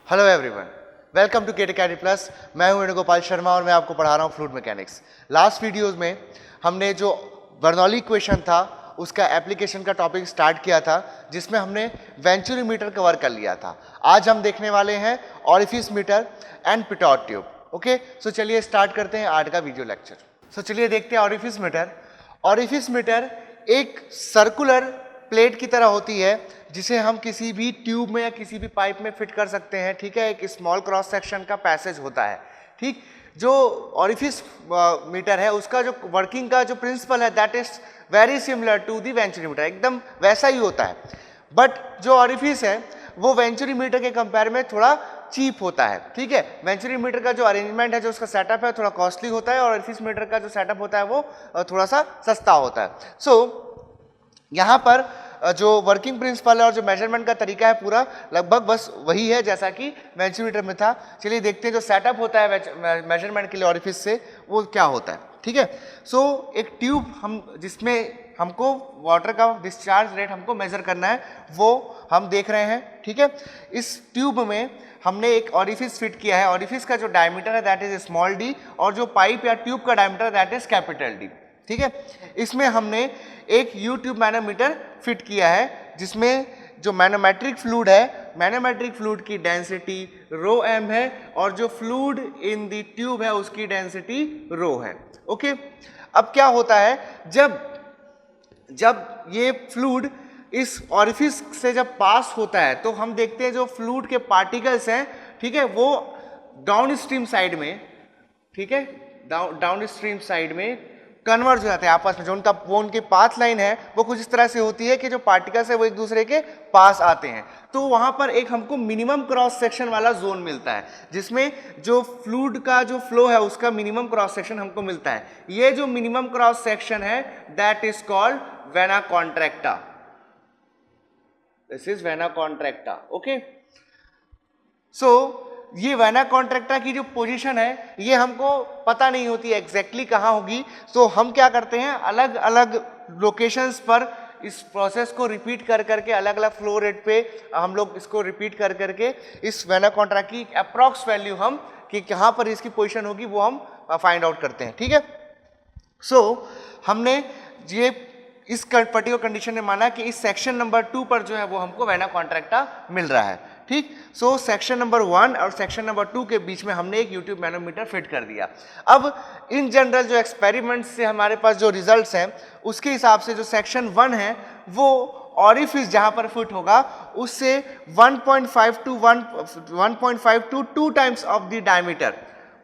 Hello everyone, welcome to Kate academy plus. मैं हूं वेणुगोपाल शर्मा और मैं आपको पढ़ा रहा हूं फ्लूइड मैकेनिक्स। लास्ट वीडियोस में हमने जो बर्नौली इक्वेशन था उसका एप्लीकेशन का टॉपिक स्टार्ट किया था, जिसमें हमने वेंचुरीमीटर कवर कर लिया था। आज हम देखने वाले हैं orifice meter and pitot tube. Okay, so चलिए स्टार्ट करते हैं आज का वीडियो लेक्चर। सो चलिए देखते हैं ऑरिफिस मीटर। ऑरिफिस मीटर एक सर्कुलर प्लेट की तरह होती है जिसे हम किसी भी ट्यूब में या किसी भी पाइप में फिट कर सकते हैं। ठीक है, एक स्मॉल क्रॉस सेक्शन का पैसेज होता है। ठीक, जो ऑरिफिस मीटर है उसका जो वर्किंग का जो प्रिंसिपल है that is very similar to the venturimeter, एकदम वैसा ही होता है। बट जो ऑरिफिस है वो वेंचुरीमीटर के कंपेयर में थोड़ा चीप होता है। ठीक है, वेंचुरीमीटर का जो अरेंजमेंट है, जो उसका सेटअप है, थोड़ा कॉस्टली होता है और ऑरिफिस मीटर का जो सेटअप होता है वो थोड़ा सा सस्ता होता है। सो यहाँ पर जो वर्किंग प्रिंसिपल है और जो मेजरमेंट का तरीका है पूरा लगभग बस वही है जैसा कि वेंचुरीमीटर में था। चलिए देखते हैं जो सेटअप होता है मेजरमेंट के लिए ऑरिफिस से वो क्या होता है। ठीक है, सो एक ट्यूब हम जिसमें हमको वाटर का डिस्चार्ज रेट हमको मेजर करना है वो हम देख रहे हैं। ठीक है, इस ट्यूब में हमने एक ऑरिफिस फिट किया है। ऑरिफिस का जो डायमीटर है दैट इज स्मॉल डी और जो पाइप या ट्यूब का diameter that is capital D. ठीक है, इसमें हमने एक यू ट्यूब मैनोमीटर फिट किया है जिसमें जो मैनोमेट्रिक फ्लूइड है, मैनोमेट्रिक फ्लूइड की डेंसिटी रो एम है और जो फ्लूइड इन दी ट्यूब है उसकी डेंसिटी रो है। ओके, अब क्या होता है जब ये फ्लूइड इस ऑरिफिस से जब पास होता है तो हम देखते हैं जो फ्लूइड के पार्टिकल्स हैं, ठीक है, वो डाउन स्ट्रीम साइड में, ठीक है, डाउन स्ट्रीम साइड में कन्वर्ज हो जाते हैं आपस में। जो उनकी पाथ लाइन है वो कुछ इस तरह से होती है कि जो पार्टिकल्स है वो एक दूसरे के पास आते हैं, तो वहां पर एक हमको मिनिमम क्रॉस सेक्शन वाला जोन मिलता है जिसमें जो फ्लूइड का जो फ्लो है उसका मिनिमम क्रॉस सेक्शन हमको मिलता है। ये जो मिनिमम क्रॉस सेक्शन है that is called vena contracta. This is vena contracta. Okay, so ये वेना कॉन्ट्रैक्टा की जो पोजीशन है ये हमको पता नहीं होती एग्जैक्टली कहाँ होगी। तो हम क्या करते हैं, अलग अलग लोकेशंस पर इस प्रोसेस को रिपीट कर करके अलग अलग फ्लो रेट पे हम लोग इसको रिपीट कर करके इस वेना कॉन्ट्रैक्ट की अप्रॉक्स वैल्यू हम कि कहाँ पर इसकी पोजीशन होगी वो हम फाइंड आउट करते हैं। ठीक है, सो हमने ये इस पर्टिकुलर कंडीशन में माना कि इस सेक्शन नंबर 2 पर जो है वो हमको वेना कॉन्ट्रैक्टा मिल रहा है। ठीक, सो सेक्शन नंबर 1 और सेक्शन नंबर 2 के बीच में हमने एक यूट्यूब मैनोमीटर फिट कर दिया। अब इन जनरल जो एक्सपेरिमेंट्स से हमारे पास जो रिजल्ट्स हैं उसके हिसाब से जो सेक्शन 1 है वो ऑरिफिस जहां पर फिट होगा उससे 1.5 to 2 times of the diameter,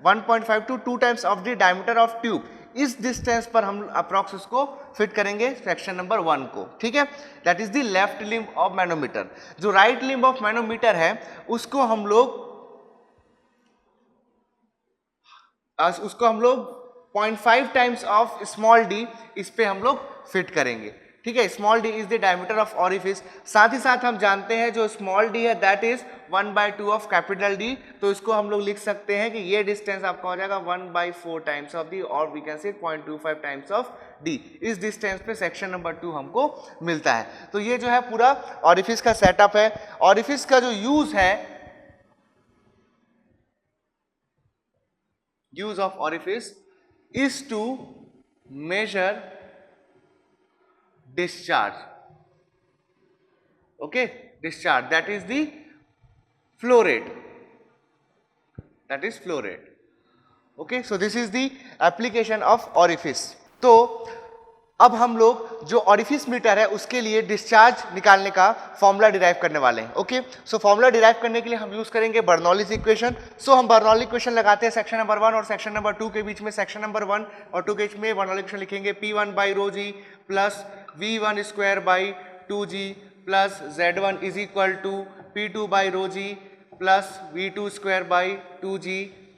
1.5 to 2 times of the diameter of tube, इस डिस्टेंस पर हम अप्रॉक्स उसको फिट करेंगे सेक्शन नंबर 1 को। ठीक है, that is the left limb of manometer. जो राइट लिम्ब ऑफ मैनोमीटर है उसको हम लोग 0.5 टाइम्स ऑफ स्मॉल डी इस पे हम लोग फिट करेंगे। ठीक है, small D is the diameter of orifice. साथ ही साथ हम जानते हैं जो स्मॉल डी है that is 1/2 of capital D, तो इसको हम लोग लिख सकते हैं कि ये डिस्टेंस आपका हो जाएगा 1/4 टाइम्स ऑफ डी और we can say 0.25 times of D. इस डिस्टेंस पे सेक्शन नंबर 2 हमको मिलता है। तो ये जो है पूरा ऑरिफिस का सेटअप है। ऑरिफिस का जो यूज है, use of orifice is to measure discharge. Okay, discharge, that is the flow rate, that is flow rate. Okay, so this is the application of orifice. तो अब हम लोग जो ऑरिफिस मीटर है उसके लिए डिस्चार्ज निकालने का फॉर्मूला डिराइव करने वाले हैं। ओके, सो फॉर्मूला डिराइव करने के लिए हम यूज करेंगे बर्नौलीज इक्वेशन। सो हम बर्नौली इक्वेशन लगाते हैं सेक्शन नंबर 1 और सेक्शन नंबर 2 के बीच में। सेक्शन नंबर 1 और 2 के बीच में बर्नौली इक्वेशन लिखेंगे P1 by rho G plus V1 square by 2G plus Z1 is equal to P2 by rho G plus V2 square by 2G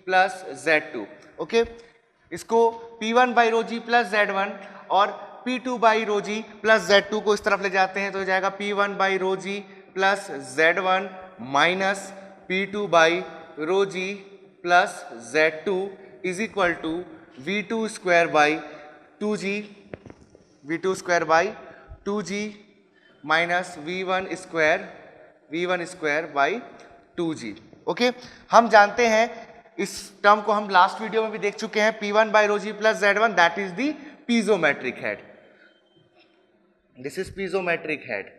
plus Z2। Okay, इसको P1 by rho G plus Z1 और P2 by rho G plus Z2 को इस तरफ ले जाते हैं तो हो जाएगा P1 by rho G plus Z1 minus P2 by rho G plus Z2 is equal to V2 square by 2G, V2 square by 2G minus V1 square by 2G। Okay हम जानते हैं इस टर्म को हम last video में भी देख चुके हैं, P1 by rho g plus Z1 that is the piezometric head. This is piezometric head.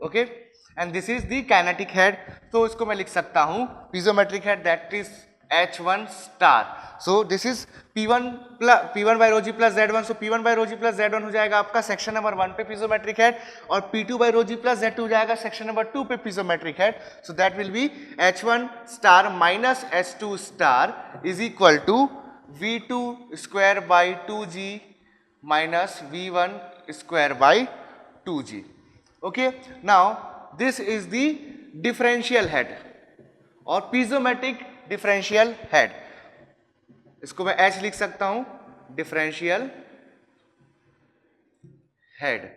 Okay, and this is the kinetic head. तो इसको मैं लिख सकता हूं piezometric head that is H1 star. So this is P1 by rho g plus Z1. So P1 by rho g plus Z1 हो जाएगा आपका section number 1 पे piezometric head और P2 by rho g plus Z2 हो जाएगा section number 2 पे piezometric head. So that will be H1 star minus H2 star is equal to V2 square by 2g minus V1 square by 2g. Okay, now this is the differential head और piezometric differential head. इसको मैं H लिख सकता हूं, differential head.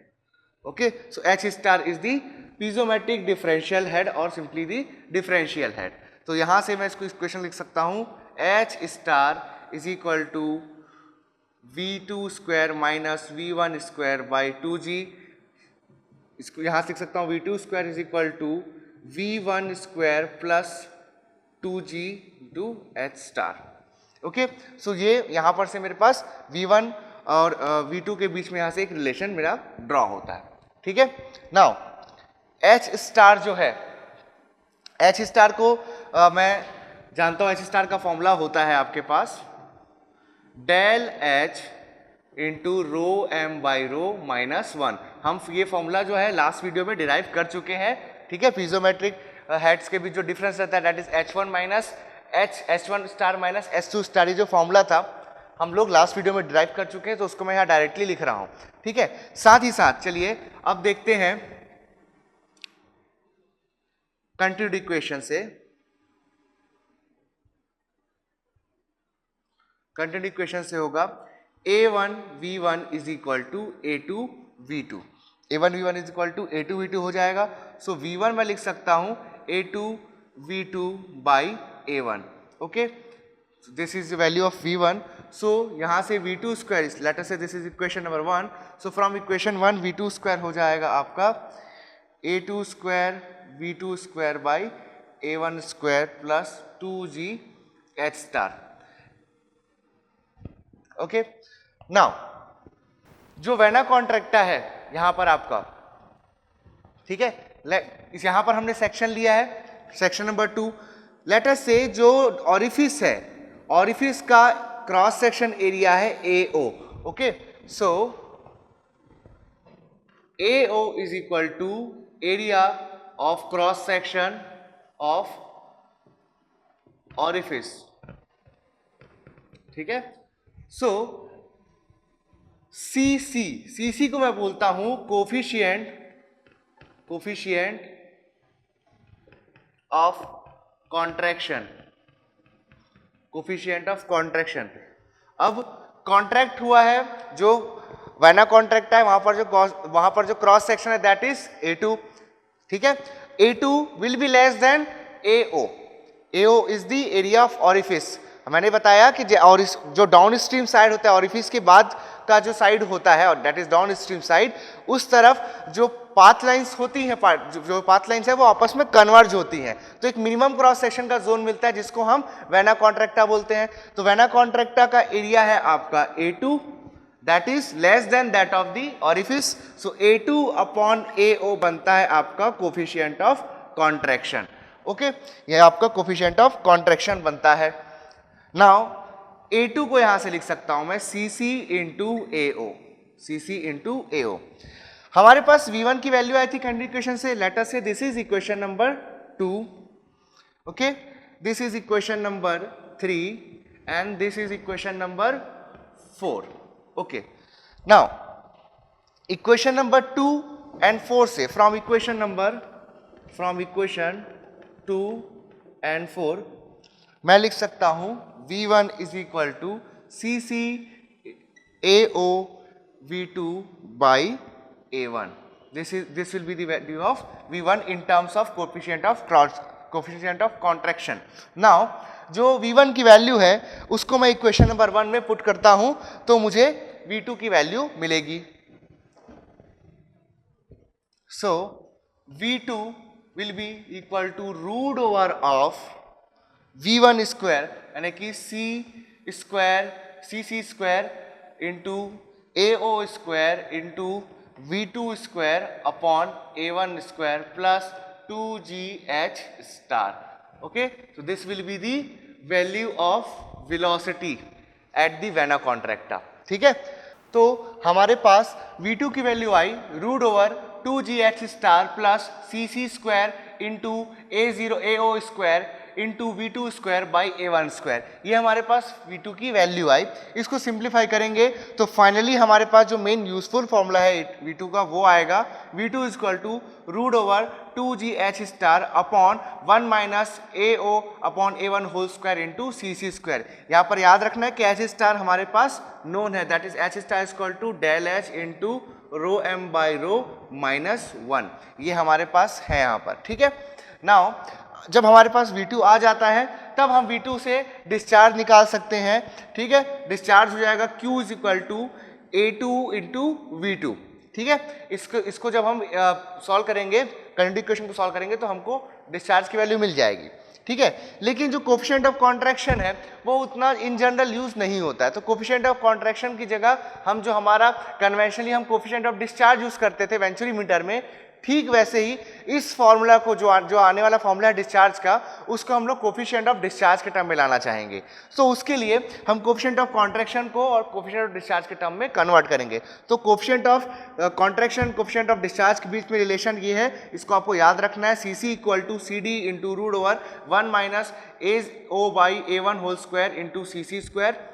Okay, so H star is the piezometric differential head और simply the differential head. तो यहां से मैं इसको इक्वेशन लिख सकता हूं H star is equal to V2 square minus V1 square by 2g. इसको यहां से लिख सकता हूं V2 square is equal to V1 square plus 2g to H star. Okay so ये यहां पर से मेरे पास V1 और V2 के बीच में यहां से एक रिलेशन मेरा ड्रॉ होता है. ठीक है, नाउ H स्टार जो है, H स्टार को मैं जानता हूं H स्टार का फॉर्मूला होता है आपके पास del H into rho M by rho minus 1. हम ये फॉर्मूला जो है लास्ट वीडियो में डिराइव कर चुके हैं. ठीक है, पीजोमेट्रिक हेड्स के बीच जो डिफरेंस रहता है that is H1 minus H1 star minus H2 star. ये जो फॉर्मूला था हम लोग लास्ट वीडियो में डिराइव कर चुके हैं, तो उसको मैं यहाँ डायरेक्टली लिख रहा हूँ. ठीक है, साथ ही साथ चलिए अब देखते हैं कंटिन्यूड इक्वेशन से. कंटिन्यूड इक्वेशन से होगा A1 V1 is equal to A2 V2. A1 V1 is equal to A2 V2 हो जाएगा. सो V1 मैं लिख सकता हूं A2 V2 by A1. Okay, this is the value of V1. सो यहां से V2 स्क्वायर, लेट अस से this is equation number 1. So from equation 1 V2 square हो जाएगा आपका A2 square V2 square by A1 square plus 2g H star. Okay, now जो vena contracta है यहां पर आपका, ठीक है, इस यहां पर हमने सेक्शन लिया है सेक्शन नंबर 2. लेट अस से जो ऑरिफिस है, ऑरिफिस का क्रॉस सेक्शन एरिया है AO. Okay, so AO is equal to area of cross section of orifice. ठीक है, सो CC को मैं बोलता हूं coefficient of contraction. Coefficient of contraction. अब कॉन्ट्रैक्ट हुआ है, जो वेना कॉन्ट्रैक्ट है वहां पर जो क्रॉस सेक्शन है दैट इज A2. ठीक है, A2 will be less than AO. AO is the area of orifice. मैंने बताया कि जो डाउन स्ट्रीम साइड होता है ऑरिफिस के बाद का जो साइड होता है और that is down stream side, उस तरफ जो पाथ लाइंस होती हैं, जो पाथ लाइंस है वो आपस में कन्वर्ज होती हैं, तो एक मिनिमम क्रॉस सेक्शन का जोन मिलता है जिसको हम वेना कॉन्ट्रैक्टा बोलते हैं. तो वेना कॉन्ट्रैक्टा का एरिया है आपका A2 that is less than that of the orifice. So A2 upon AO बनता है आपका कोफिशिएंट ऑफ कॉन्ट्रैक्शन. ओके, ये आपका कोफिशिएंट ऑफ कॉन्ट्रैक्शन बनता है. नाउ A2 को यहां से लिख सकता हूं मैं CC into AO. CC into AO. हमारे पास V1 की वैल्यू आई थी कंटिन्यूड इक्वेशन से. लेट अस से this is equation number 2. Okay, this is equation number 3 and this is equation number 4. Okay, now equation number 2 and 4 से from equation 2 and 4 मैं लिख सकता हूं V1 is equal to CC AO V2 by A1. This will be the value of V1 in terms of coefficient of contraction. Now जो V1 की value है उसको मैं इक्वेशन नंबर 1 में पुट करता हूं तो मुझे V2 की वैल्यू मिलेगी. So V2 will be equal to root over of V1 square यानी कि C square into AO square into V2 square upon A1 square plus 2GH star. Okay, so this will be the value of velocity at the Vena contracta। ठीक है, तो हमारे पास V2 की value आई root over 2GH star plus CC square into AO square into V2 square by A1 square, ये हमारे पास V2 की वैल्यू आई। इसको सिंप्लीफाई करेंगे तो फाइनली हमारे पास जो मेन यूजफुल फॉर्मूला है V2 का वो आएगा V2 equal to root over 2GH star upon 1 minus AO upon A1 whole square into CC square. यहाँ पर याद रखना है कि H स्टार हमारे पास नोन है, that is H star equal to del H into rho M by rho minus 1, ये हमारे पास है यहाँ पर। ठीक है, नाउ जब हमारे पास V2 आ जाता है तब हम V2 से डिस्चार्ज निकाल सकते हैं। ठीक है, डिस्चार्ज हो जाएगा Q is equal to A2 into V2। ठीक है, इसको जब हम सॉल्व करेंगे, करंट इक्वेशन को सॉल्व करेंगे तो हमको डिस्चार्ज की वैल्यू मिल जाएगी। ठीक है, लेकिन जो कोफिशिएंट ऑफ कॉन्ट्रैक्शन है वो उतना इन जनरल यूज नहीं होता है, तो कोफिशिएंट ऑफ कॉन्ट्रैक्शन की जगह हम जो हमारा कन्वेंशनली हम कोफिशिएंट ऑफ डिस्चार्ज यूज करते थे वेंचुरी मीटर में, ठीक वैसे ही इस फॉर्मूला को जो आने वाला फॉर्मूला है डिस्चार्ज का, उसको हम लोग कोफिशिएंट ऑफ डिस्चार्ज के टर्म में लाना चाहेंगे। सो उसके लिए हम कोफिशिएंट ऑफ कॉन्ट्रैक्शन को और कोफिशिएंट ऑफ डिस्चार्ज के टर्म में कन्वर्ट करेंगे। तो coefficient of contraction coefficient of discharge के बीच में रिलेशन ये है, इसको आपको याद रखना है, CC equal to CD into root over 1 minus AO by A1 whole square into CC square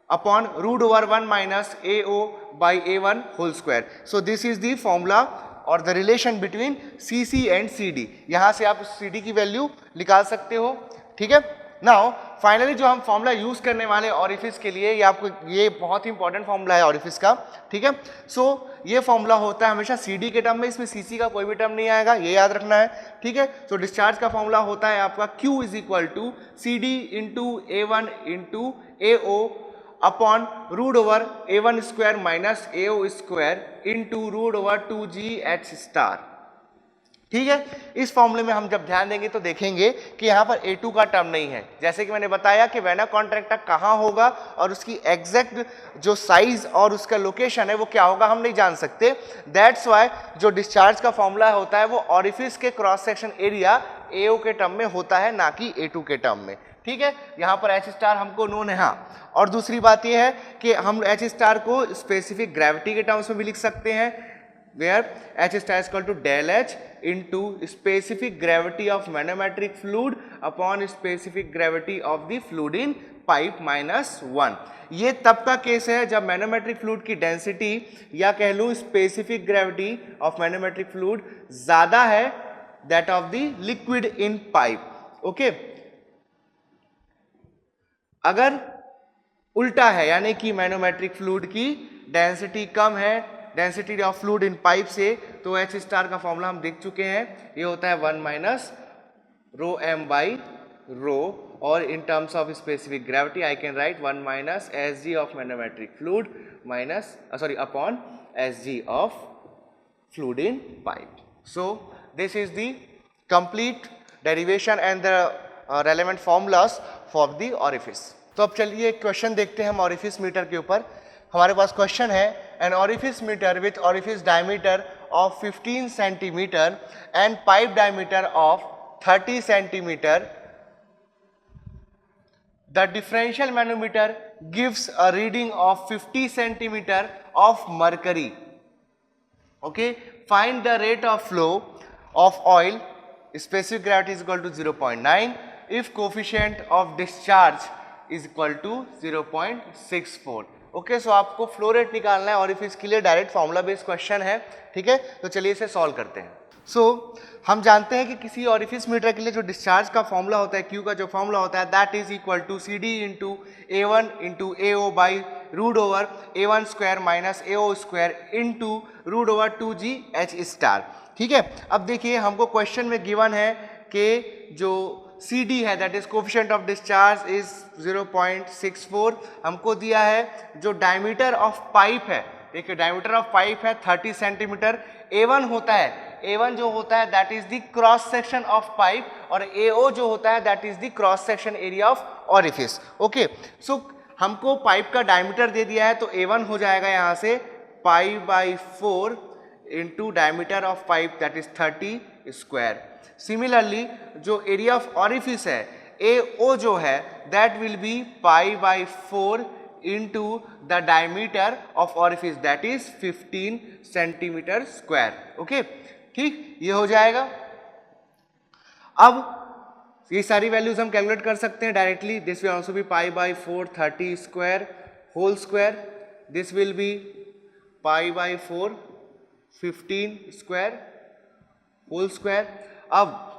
upon root over 1 minus AO by A1 whole square. So this is the formula और the relation between CC and CD। यहाँ से आप CD की value निकाल सकते हो। ठीक है, नाउ फाइनली जो हम फॉर्मूला यूज करने वाले ऑरिफिस के लिए, ये आपको ये बहुत ही इंपॉर्टेंट फॉर्मूला है ऑरिफिस का। ठीक है, सो ये फॉर्मूला होता है हमेशा CD के टर्म में, इसमें CC का कोई भी टर्म नहीं आएगा, ये याद रखना है। ठीक है, तो डिस्चार्ज का फॉर्मूला होता है आपका Q is equal to CD into A1 into AO upon root over A1 square minus AO square into root over 2GH star. ठीक है, इस फॉर्मूले में हम जब ध्यान देंगे तो देखेंगे कि यहाँ पर A2 का टर्म नहीं है। जैसे कि मैंने बताया कि वेना कॉन्ट्रैक्टा कहाँ होगा और उसकी एग्जैक्ट जो साइज और उसका लोकेशन है वो क्या होगा हम नहीं जान सकते। दैट्स वाई जो डिस्चार्ज का फॉर्मूला होता है वो ऑरिफिस के क्रॉस सेक्शन एरिया AO के टर्म में होता है, ना कि A2 के टर्म में। ठीक है, यहाँ पर H स्टार हमको नोन है। हाँ, और दूसरी बात यह है कि हम H स्टार को स्पेसिफिक ग्रेविटी के टर्म्स में भी लिख सकते हैं, where H star is equal to del H into specific gravity of manometric fluid upon specific gravity of the fluid in pipe minus 1। ये तब का केस है जब मैनोमेट्रिक फ्लूइड की डेंसिटी या कह लूँ specific gravity of manometric fluid ज्यादा है that of the liquid in pipe. Okay, अगर उल्टा है यानी कि मैनोमेट्रिक फ्लूइड की डेंसिटी कम है density of fluid in pipe से, तो H स्टार का फॉर्मूला हम देख चुके हैं, ये होता है 1 minus rho M by rho, और in terms of specific gravity I can write 1 minus SG of manometric fluid minus upon SG of fluid in pipe. So this is the complete derivation and the relevant formulas for the orifice. तो अब चलिए एक question देखते हैं हम orifice metre के ऊपर। हमारे पास क्वेश्चन है, an orifice meter with orifice diameter of 15 centimetre and pipe diameter of 30 centimetre, the differential manometer gives a reading of 50 centimetre of mercury. Okay, find the rate of flow of oil, specific gravity is equal to 0.9 if coefficient of discharge is equal to 0.64। Okay, सो आपको flow rate निकालना है orifice के लिए, direct formula based question है। ठीक है, तो चलिए इसे सॉल्व करते हैं। सो हम जानते हैं कि किसी ऑरिफिस मीटर के लिए जो डिस्चार्ज का फॉर्मूला होता है, Q का जो फॉर्मूला होता है, that is equal to CD into A1 into AO by root over A1 square minus AO square into root over 2GH star. ठीक है, अब देखिए हमको क्वेश्चन में गिवन है कि जो CD है that is coefficient of discharge is 0.64, हमको दिया है जो डायमीटर ऑफ पाइप है, देखिए डायमीटर ऑफ पाइप है 30 सेंटीमीटर, A1 होता है A1 जो होता है that is the cross section of pipe और AO जो होता है that is the cross section area of orifice. Okay, so हमको पाइप का डायमीटर दे दिया है तो A1 हो जाएगा यहाँ से π/4 into diameter of pipe that is 30 square. Similarly जो एरिया ऑफ ऑरिफिस है AO जो है that will be π/4 into the diameter of orifice that is 15 centimetre square. Okay, ठीक, ये हो जाएगा। अब ये सारी वैल्यूज हम कैलकुलेट कर सकते हैं directly. This will also be π/4 30 square whole square, this will be π/4 15 square whole square. अब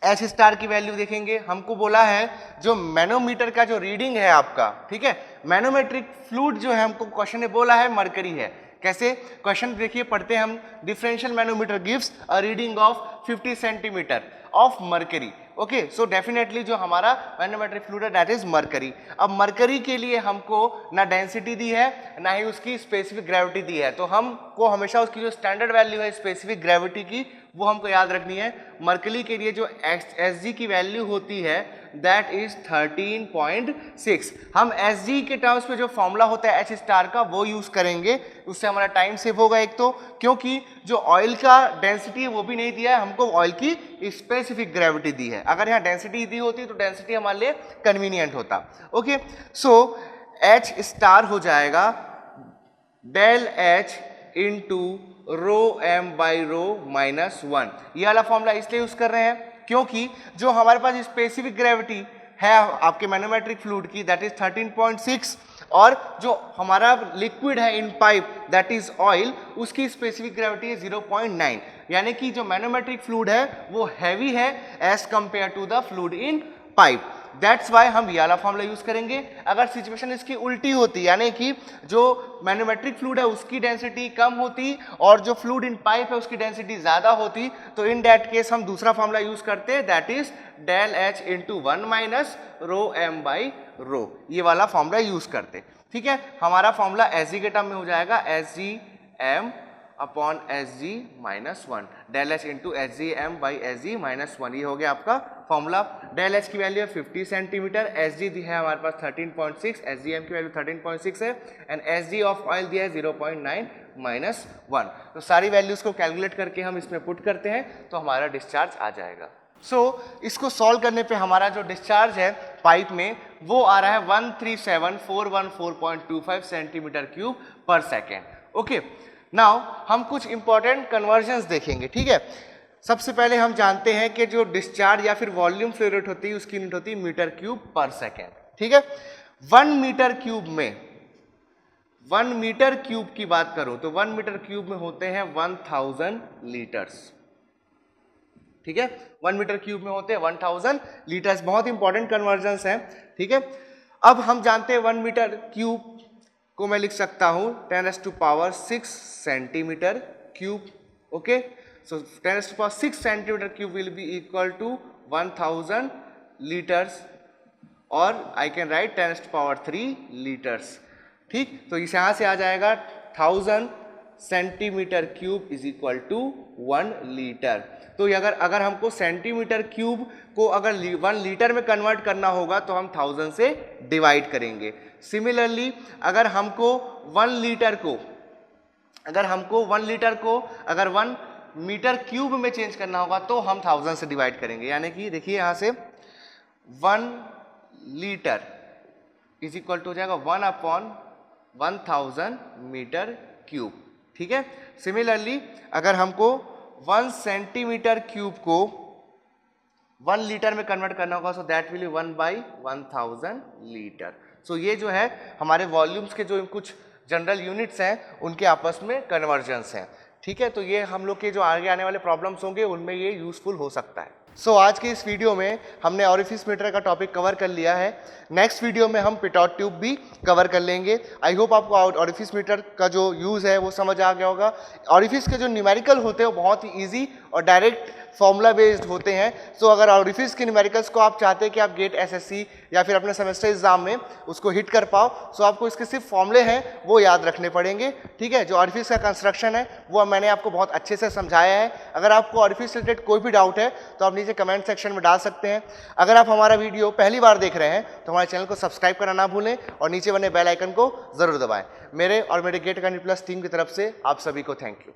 एच स्टार की वैल्यू देखेंगे, हमको बोला है जो मैनोमीटर का जो रीडिंग है आपका, ठीक है, मैनोमेट्रिक फ्लूइड जो है हमको क्वेश्चन ने बोला है मरकरी है। कैसे क्वेश्चन देखिए पढ़ते हैं हम, differential manometer gives a reading of 50 centimetre of mercury. Okay, so definitely जो हमारा मैनोमेट्रिक फ्लूइड है दैट इज मरकरी। अब मरकरी के लिए हमको ना डेंसिटी दी है ना ही उसकी स्पेसिफिक ग्रेविटी दी है, तो हमको हमेशा उसकी जो स्टैंडर्ड वैल्यू है स्पेसिफिक ग्रेविटी की वो हमको याद रखनी है। मरकरी के लिए जो Sg की वैल्यू होती है दैट इज 13.6। हम Sg के टर्म्स पे जो फॉर्मूला होता है H स्टार का वो यूज करेंगे, उससे हमारा टाइम सेव होगा एक तो, क्योंकि जो ऑयल का डेंसिटी है वो भी नहीं दिया है, हमको ऑयल की स्पेसिफिक ग्रेविटी दी है। अगर यहाँ डेंसिटी दी होती तो डेंसिटी हमारे लिए कन्वीनियंट होता। ओके, सो H स्टार हो जाएगा del H into rho m by rho minus 1। ये वाला फॉर्मूला इसलिए यूज कर रहे हैं क्योंकि जो हमारे पास स्पेसिफिक ग्रेविटी है आपके मैनोमेट्रिक फ्लूइड की दैट इज 13.6 और जो हमारा लिक्विड है इन पाइप दैट इज ऑयल उसकी स्पेसिफिक ग्रेविटी है 0.9, यानी कि जो मैनोमेट्रिक फ्लूइड है वो हैवी है as compare to the fluid in pipe. That's why हम ये वाला फॉर्मूला यूज करेंगे। अगर सिचुएशन इसकी उल्टी होती, यानी कि जो मैनोमेट्रिक फ्लूइड है उसकी डेंसिटी कम होती और जो फ्लूइड इन पाइप है उसकी डेंसिटी ज्यादा होती, तो इन दैट केस हम दूसरा फॉर्मूला यूज करते that is del H into 1 minus rho m by rho, ये वाला फॉर्मूला यूज करते। ठीक है, हमारा फॉर्मूला Sg के टर्म में हो जाएगा Sg m upon Sg minus 1, del H into Sg m by Sg minus 1, ये हो गया आपका फॉर्मूला। डेल H की वैल्यू है 50 सेंटीमीटर, Sg दी है हमारे पास 13.6, Sg m की वैल्यू 13.6 है एंड Sg ऑफ ऑयल दिया है 0.9 माइनस 1। तो सारी वैल्यूज को कैलकुलेट करके हम इसमें पुट करते हैं तो हमारा डिस्चार्ज आ जाएगा। सो इसको सॉल्व करने पे हमारा जो डिस्चार्ज है पाइप में वो आ रहा है 137,414.25 सेंटीमीटर क्यूब पर सेकेंड। ओके, नाउ हम कुछ इंपॉर्टेंट कन्वर्जन्स देखेंगे। ठीक है, सबसे पहले हम जानते हैं कि जो डिस्चार्ज या फिर वॉल्यूम फ्लो रेट होती है उसकी यूनिट होती है मीटर क्यूब पर सेकेंड। ठीक है, 1 मीटर क्यूब में 1 मीटर क्यूब की बात करूं तो 1 मीटर क्यूब में होते हैं 1000 लीटर्स। ठीक है, 1 मीटर क्यूब में होते हैं 1000 लीटर्स। बहुत इंपॉर्टेंट कन्वर्जन्स हैं। ठीक है, अब हम जानते हैं 1 मीटर क्यूब को मैं लिख सकता हूं 10⁶ centimetre cube. Okay, so 10⁶ centimetre cube will be equal to 1000 litres और आई कैन राइट 10⁻³ लीटर्स। ठीक, तो इस यहां से आ जाएगा 1000 centimetre cube is equal to 1 litre. तो अगर हमको सेंटीमीटर क्यूब को अगर 1 लीटर में कन्वर्ट करना होगा तो हम 1000 से डिवाइड करेंगे। सिमिलरली अगर हमको 1 लीटर को अगर 1 मीटर क्यूब में चेंज करना होगा तो हम 1000 से डिवाइड करेंगे। यानी कि देखिए यहां से 1 लीटर इज इक्वल टू हो जाएगा 1/1000 मीटर क्यूब। ठीक है, सिमिलरली अगर हमको 1 सेंटीमीटर क्यूब को 1 लीटर में कन्वर्ट करना होगा so that will be 1/1000 litre. So ये जो है हमारे वॉल्यूम्स के जो कुछ जनरल यूनिट्स हैं उनके आपस में कन्वर्जेंस हैं। ठीक है, तो ये हम लोग के जो आगे आने वाले प्रॉब्लम्स होंगे उनमें ये यूजफुल हो सकता है। सो आज के इस वीडियो में हमने ऑरिफिस मीटर का टॉपिक कवर कर लिया है। नेक्स्ट वीडियो में हम पिटॉट ट्यूब भी कवर कर लेंगे। आई होप आपको ऑरिफिस मीटर का जो यूज़ है वो समझ आ गया होगा। ऑरिफिस के जो न्यूमेरिकल होते हैं वो बहुत ही ईजी और डायरेक्ट फॉर्मूला बेस्ड होते हैं। सो अगर ऑरिफिस के न्यूमेरिकल्स को आप चाहते हैं कि आप गेट एसएससी या फिर अपने सेमेस्टर एग्जाम में उसको हिट कर पाओ, सो आपको इसके सिर्फ फॉर्मूले हैं वो याद रखने पड़ेंगे। ठीक है, जो ऑरिफिस का कंस्ट्रक्शन है वो मैंने आपको बहुत अच्छे से समझाया है। अगर आपको ऑरिफिस से रिलेटेड कोई भी डाउट है तो आप नीचे कमेंट सेक्शन में डाल सकते हैं। अगर आप हमारा वीडियो पहली बार देख रहे हैं तो हमारे चैनल को सब्सक्राइब करना ना भूलें और नीचे बने बेल आइकन को जरूर दबाएं। मेरे और मेरे गेट अकेडमी प्लस टीम की तरफ से आप सभी को थैंक यू।